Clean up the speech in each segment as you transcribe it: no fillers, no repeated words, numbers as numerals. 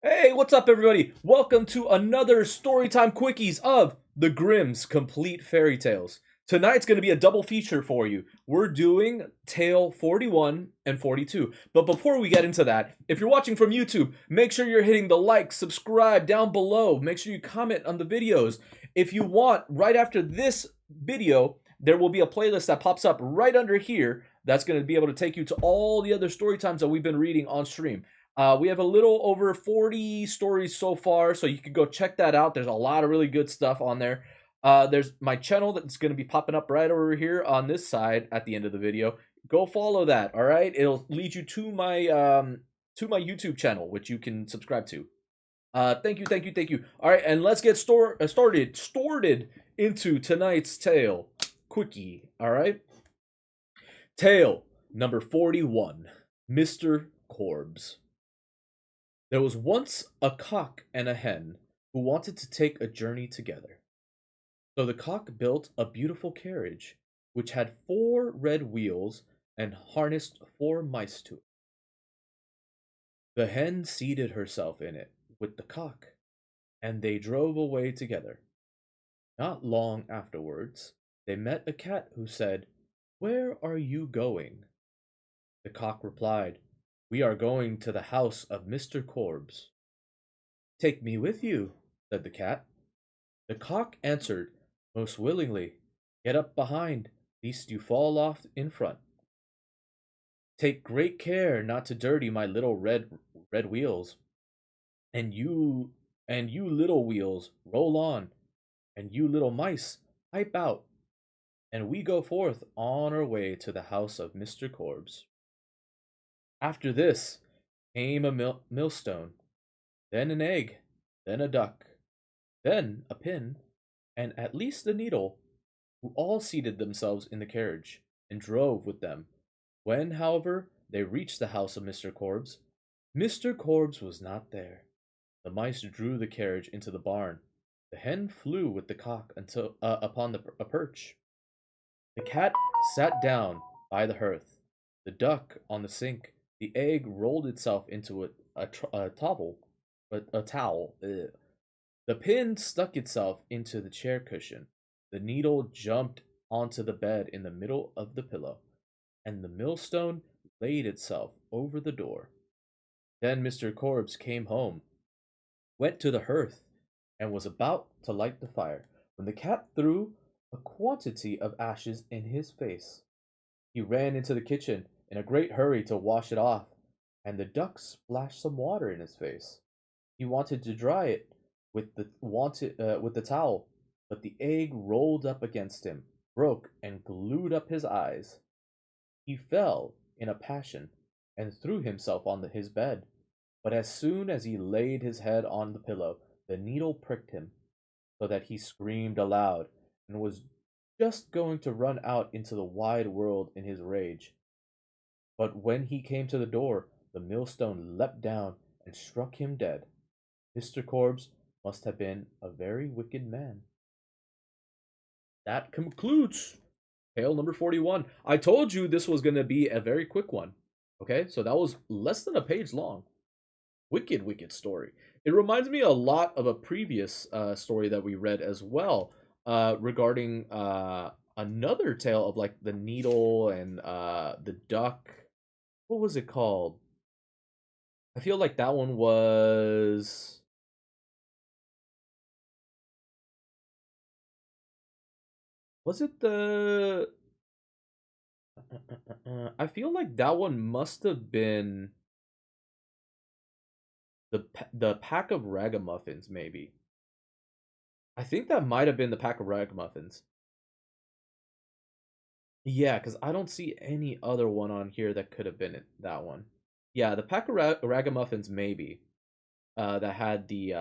Hey, what's up, everybody? Welcome to another Storytime Quickies of the Grimm's Complete Fairy Tales. Tonight's going to be a double feature for you. We're doing Tale 41 and 42. But before we get into that, if you're watching from YouTube, make sure you're hitting the like, subscribe down below. Make sure you comment on the videos. If you want, right after this video, there will be a playlist that pops up right under here that's going to be able to take you to all the other story times that we've been reading on stream. We have a little over 40 stories so far, so you can go check that out. There's a lot of really good stuff on there. There's my channel that's going to be popping up right over here on this side at the end of the video. Go follow that, all right? It'll lead you to my YouTube channel, which you can subscribe to. Thank you. All right, and let's get started into tonight's tale. Quickie, all right? Tale number 41, Mr. Korbes. There was once a cock and a hen who wanted to take a journey together. So the cock built a beautiful carriage, which had 4 red wheels and harnessed 4 mice to it. The hen seated herself in it with the cock, and they drove away together. Not long afterwards, they met a cat who said, "Where are you going?" The cock replied, "We are going to the house of Mr. Korbes." "Take me with you," said the cat. The cock answered, "Most willingly. Get up behind, lest you fall off in front. Take great care not to dirty my little red wheels. And you little wheels, roll on, and you little mice, pipe out, and we go forth on our way to the house of Mr. Korbes." After this came a millstone, then an egg, then a duck, then a pin, and at least a needle, who all seated themselves in the carriage, and drove with them. When, however, they reached the house of Mr. Korbes was not there. The mice drew the carriage into the barn. The hen flew with the cock until upon a perch. The cat sat down by the hearth, the duck on the sink. The egg rolled itself into a towel. A towel. Ugh. The pin stuck itself into the chair cushion. The needle jumped onto the bed in the middle of the pillow, and the millstone laid itself over the door. Then Mr. Korbes came home, went to the hearth, and was about to light the fire, when the cat threw a quantity of ashes in his face. He ran into the kitchen in a great hurry to wash it off, and the duck splashed some water in his face. He wanted to dry it with the towel, but the egg rolled up against him, broke, and glued up his eyes. He fell in a passion, and threw himself on his bed. But as soon as he laid his head on the pillow, the needle pricked him, so that he screamed aloud, and was just going to run out into the wide world in his rage. But when he came to the door, the millstone leapt down and struck him dead. Mr. Korbes must have been a very wicked man. That concludes tale number 41. I told you this was going to be a very quick one. Okay, so that was less than a page long. Wicked story. It reminds me a lot of a previous story that we read as well, regarding another tale of like the needle and the duck. What was it called? I feel like that one was it the I feel like that one must have been the pack of ragamuffins, maybe. I think that might have been the pack of ragamuffins. Yeah, because I don't see any other one on here that could have been that one. Yeah, the pack of ragamuffins, maybe. That had the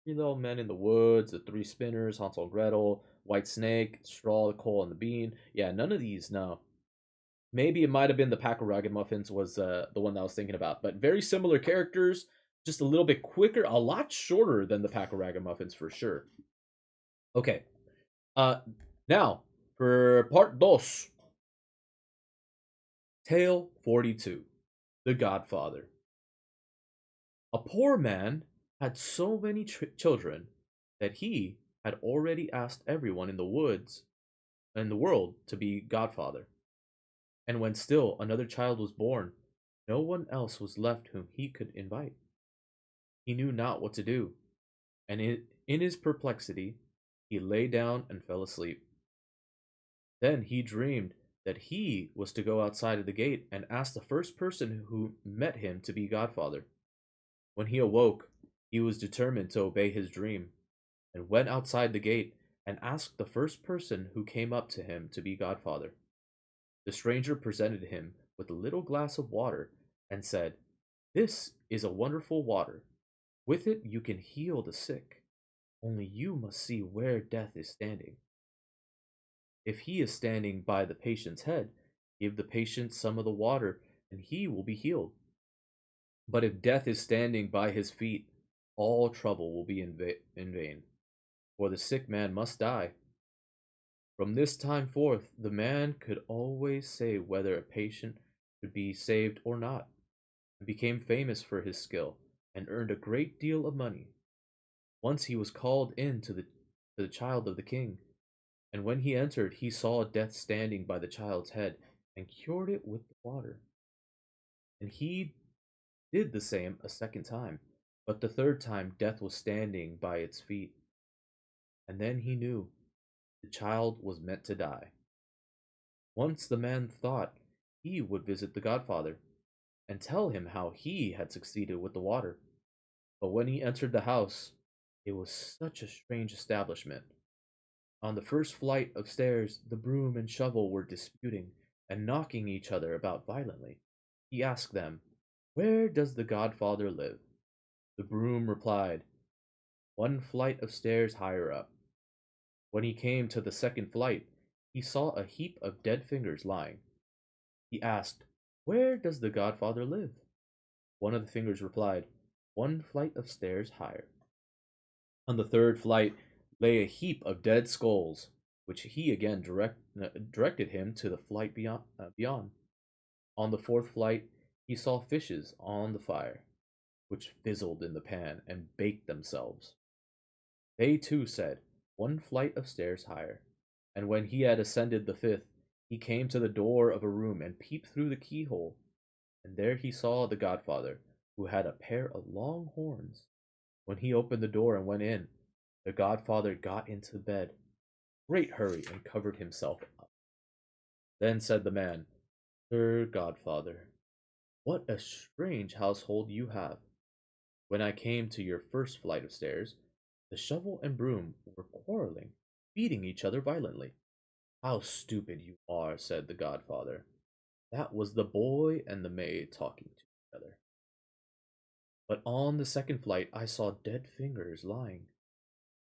3 little men in the woods, the 3 spinners, Hansel and Gretel, White Snake, Straw, the Coal, and the Bean. Yeah, none of these, no. Maybe it might have been the pack of ragamuffins was the one that I was thinking about. But very similar characters, just a little bit quicker, a lot shorter than the pack of ragamuffins for sure. Okay. Uh, Now for part dos, Tale 42, The Godfather. A poor man had so many children that he had already asked everyone in the world to be godfather. And when still another child was born, no one else was left whom he could invite. He knew not what to do, and in his perplexity, he lay down and fell asleep. Then he dreamed that he was to go outside of the gate and ask the first person who met him to be godfather. When he awoke, he was determined to obey his dream, and went outside the gate and asked the first person who came up to him to be godfather. The stranger presented him with a little glass of water and said, "This is a wonderful water. With it you can heal the sick. Only you must see where death is standing. If he is standing by the patient's head, give the patient some of the water and he will be healed. But if death is standing by his feet, all trouble will be in vain, for the sick man must die." From this time forth, the man could always say whether a patient could be saved or not, and became famous for his skill, and earned a great deal of money. Once he was called in to the child of the king, and when he entered, he saw death standing by the child's head, and cured it with the water. And he did the same a second time, but the third time death was standing by its feet. And then he knew the child was meant to die. Once the man thought he would visit the godfather and tell him how he had succeeded with the water. But when he entered the house, it was such a strange establishment. On the first flight of stairs, the broom and shovel were disputing and knocking each other about violently. He asked them, "Where does the godfather live?" The broom replied, "One flight of stairs higher up." When he came to the second flight, he saw a heap of dead fingers lying. He asked, "Where does the godfather live?" One of the fingers replied, "One flight of stairs higher." On the third flight lay a heap of dead skulls, which he again directed him to the flight beyond. On the fourth flight he saw fishes on the fire, which fizzled in the pan and baked themselves. They too said, "One flight of stairs higher." And when he had ascended the fifth, he came to the door of a room and peeped through the keyhole, and there he saw the godfather, who had a pair of long horns. When he opened the door and went in, the godfather got into bed, great hurry, and covered himself up. Then said the man, "Sir godfather, what a strange household you have. When I came to your first flight of stairs, the shovel and broom were quarreling, beating each other violently." "How stupid you are," said the godfather. "That was the boy and the maid talking to each other. But on the second flight I saw dead fingers lying."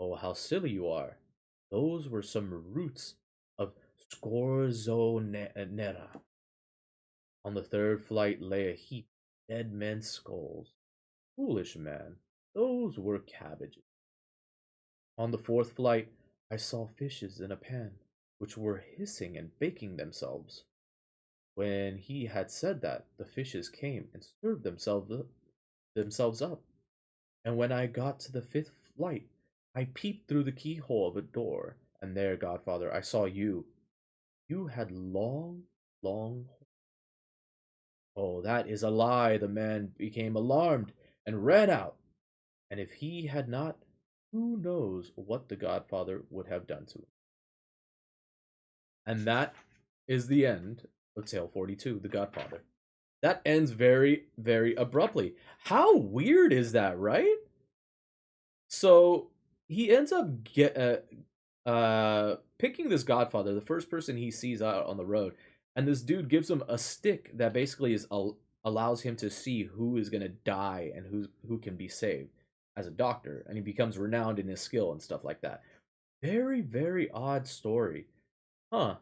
"Oh, how silly you are. Those were some roots of scorzonera." On the third flight lay a heap of dead men's skulls. "Foolish man, those were cabbages." On the fourth flight I saw fishes in a pan, which were hissing and baking themselves. When he had said that, the fishes came and served themselves up. And when I got to the fifth flight, I peeped through the keyhole of a door, and there, godfather, I saw you. You had long, long. Oh, that is a lie." The man became alarmed and ran out, and if he had not, who knows what the godfather would have done to him. And that is the end of Tale 42, The Godfather. That ends very, very abruptly. How weird is that, right? So he ends up picking this Godfather, the first person he sees out on the road, and this dude gives him a stick that basically allows him to see who is gonna die and who can be saved as a doctor, and he becomes renowned in his skill and stuff like that. Very, very odd story, huh?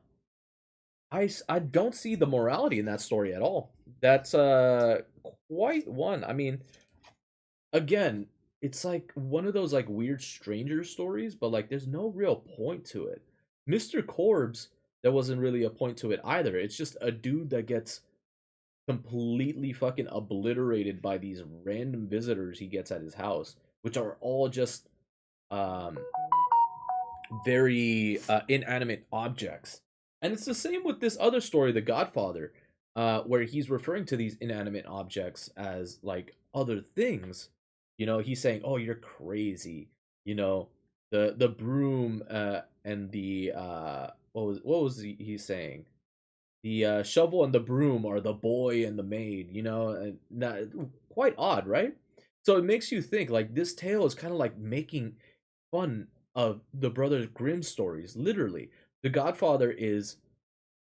I don't see the morality in that story at all. That's quite one. I mean, again, it's like one of those like weird stranger stories, but like there's no real point to it. Mr. Korbes, there wasn't really a point to it either. It's just a dude that gets completely fucking obliterated by these random visitors he gets at his house, which are all just um very inanimate objects. And it's the same with this other story, The Godfather, where he's referring to these inanimate objects as like other things. You know, he's saying, "Oh, you're crazy." You know, the broom and the he's saying? The shovel and the broom are the boy and the maid. You know, and not, quite odd, right? So it makes you think like this tale is kind of like making fun of the brothers Grimm stories. Literally, The Godfather is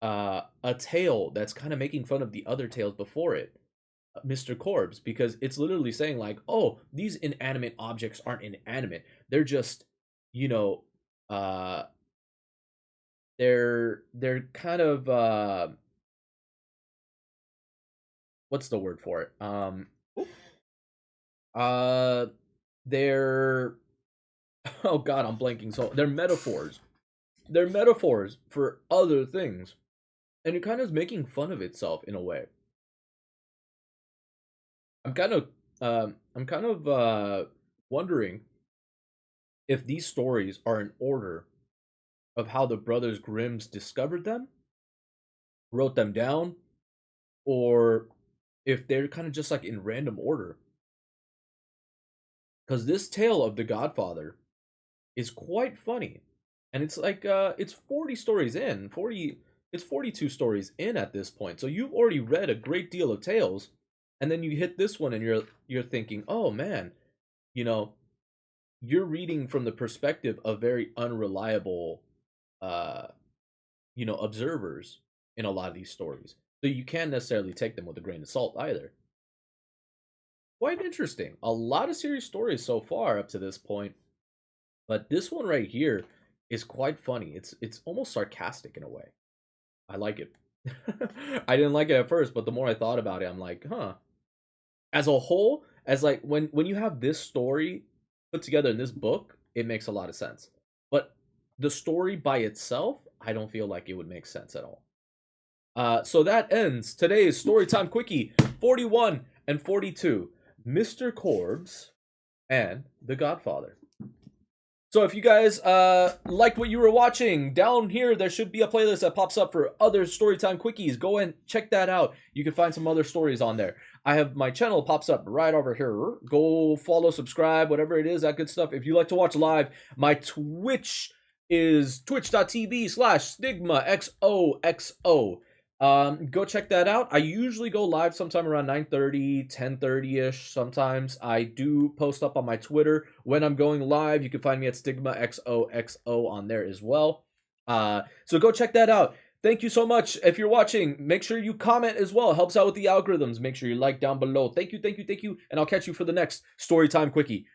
a tale that's kind of making fun of the other tales before it, Mr. Korbes, because it's literally saying like, oh, these inanimate objects aren't inanimate. They're just, you know, uh, they're kind of what's the word for it? Uh, they're oh god, I'm blanking. So they're metaphors. They're metaphors for other things, and it kind of is making fun of itself in a way. I'm kind of wondering if these stories are in order of how the brothers Grimms discovered them, wrote them down, or if they're kind of just like in random order. Because this tale of the Godfather is quite funny, and it's like it's 40 stories in, 40 it's 42 stories in at this point. So you've already read a great deal of tales, and then you hit this one and you're thinking, "Oh man, you know, you're reading from the perspective of very unreliable uh observers in a lot of these stories. So you can't necessarily take them with a grain of salt either. Quite interesting. A lot of serious stories so far up to this point, but this one right here is quite funny. It's almost sarcastic in a way. I like it. I didn't like it at first, but the more I thought about it, I'm like, huh. As a whole, as like when you have this story put together in this book, it makes a lot of sense. But the story by itself, I don't feel like it would make sense at all. So that ends today's Storytime Quickie 41 and 42, Mr. Korbes and The Godfather. So if you guys liked what you were watching, down here there should be a playlist that pops up for other Storytime Quickies. Go and check that out. You can find some other stories on there. I have my channel pops up right over here. Go follow, subscribe, whatever it is, that good stuff. If you like to watch live, my Twitch is twitch.tv/StigmaXOXO. Go check that out. I usually go live sometime around 9:30, 10:30ish. Sometimes I do post up on my Twitter when I'm going live. You can find me at StigmaXOXO on there as well. So go check that out. Thank you so much. If you're watching, make sure you comment as well. It helps out with the algorithms. Make sure you like down below. Thank you, thank you, thank you. And I'll catch you for the next Storytime Quickie.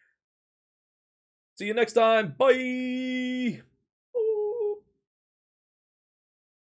See you next time. Bye.